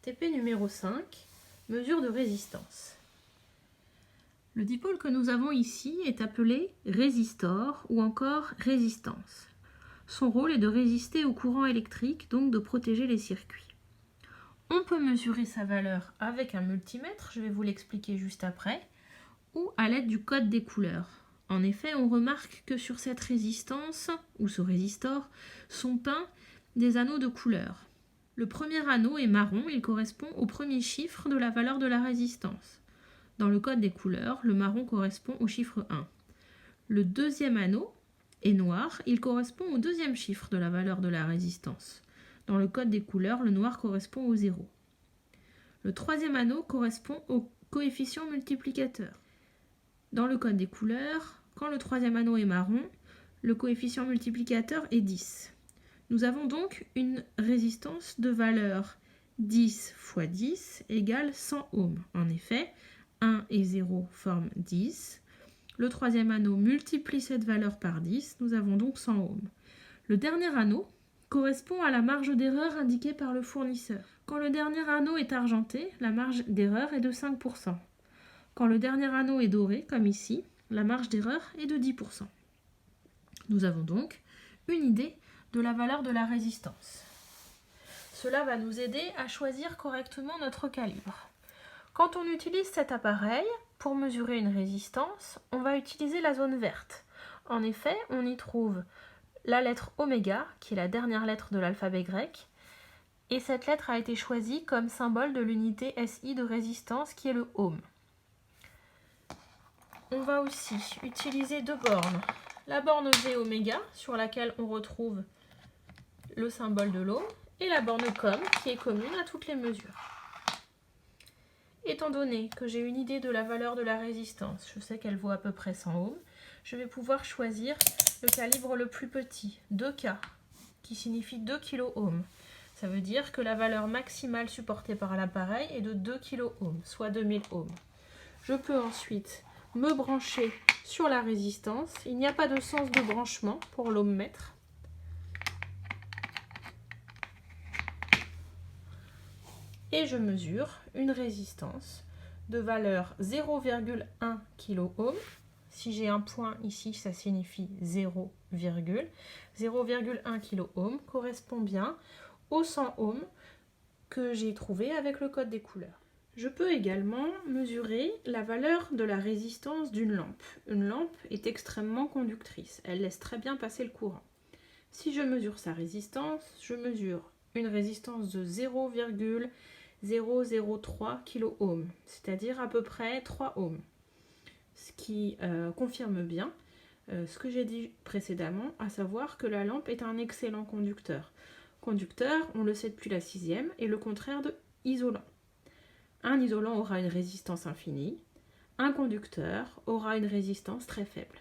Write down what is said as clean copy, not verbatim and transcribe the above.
TP numéro 5, mesure de résistance. Le dipôle que nous avons ici est appelé résistor ou encore résistance. Son rôle est de résister au courant électrique, donc de protéger les circuits. On peut mesurer sa valeur avec un multimètre, je vais vous l'expliquer juste après, ou à l'aide du code des couleurs. En effet, on remarque que sur cette résistance, ou ce résistor, sont peints des anneaux de couleur. Le premier anneau est marron, il correspond au premier chiffre de la valeur de la résistance. Dans le code des couleurs, le marron correspond au chiffre 1. Le deuxième anneau est noir, il correspond au deuxième chiffre de la valeur de la résistance. Dans le code des couleurs, le noir correspond au 0. Le troisième anneau correspond au coefficient multiplicateur. Dans le code des couleurs, quand le troisième anneau est marron, le coefficient multiplicateur est 10. Nous avons donc une résistance de valeur 10 fois 10 égale 100 ohms. En effet, 1 et 0 forment 10. Le troisième anneau multiplie cette valeur par 10. Nous avons donc 100 ohms. Le dernier anneau correspond à la marge d'erreur indiquée par le fournisseur. Quand le dernier anneau est argenté, la marge d'erreur est de 5%. Quand le dernier anneau est doré, comme ici, la marge d'erreur est de 10%. Nous avons donc une idée de la valeur de la résistance. Cela va nous aider à choisir correctement notre calibre. Quand on utilise cet appareil, pour mesurer une résistance, on va utiliser la zone verte. En effet, on y trouve la lettre oméga, qui est la dernière lettre de l'alphabet grec, et cette lettre a été choisie comme symbole de l'unité SI de résistance, qui est le ohm. On va aussi utiliser deux bornes. La borne V oméga, sur laquelle on retrouve le symbole de l'ohm, et la borne COM, qui est commune à toutes les mesures. Étant donné que j'ai une idée de la valeur de la résistance, je sais qu'elle vaut à peu près 100 ohms, je vais pouvoir choisir le calibre le plus petit, 2K, qui signifie 2 kOhm. Ça veut dire que la valeur maximale supportée par l'appareil est de 2 kOhm, soit 2000 ohms. Je peux ensuite me brancher sur la résistance. Il n'y a pas de sens de branchement pour l'ohmmètre. Et je mesure une résistance de valeur 0,1 kOhm. Si j'ai un point ici, ça signifie 0, 0,1 kOhm correspond bien aux 100 ohms que j'ai trouvé avec le code des couleurs. Je peux également mesurer la valeur de la résistance d'une lampe. Une lampe est extrêmement conductrice, elle laisse très bien passer le courant. Si je mesure sa résistance, je mesure une résistance de 0,003 kOhm, c'est-à-dire à peu près 3 ohms, ce qui confirme bien ce que j'ai dit précédemment, à savoir que la lampe est un excellent conducteur. Conducteur, on le sait depuis la 6e, est le contraire de isolant. Un isolant aura une résistance infinie, un conducteur aura une résistance très faible.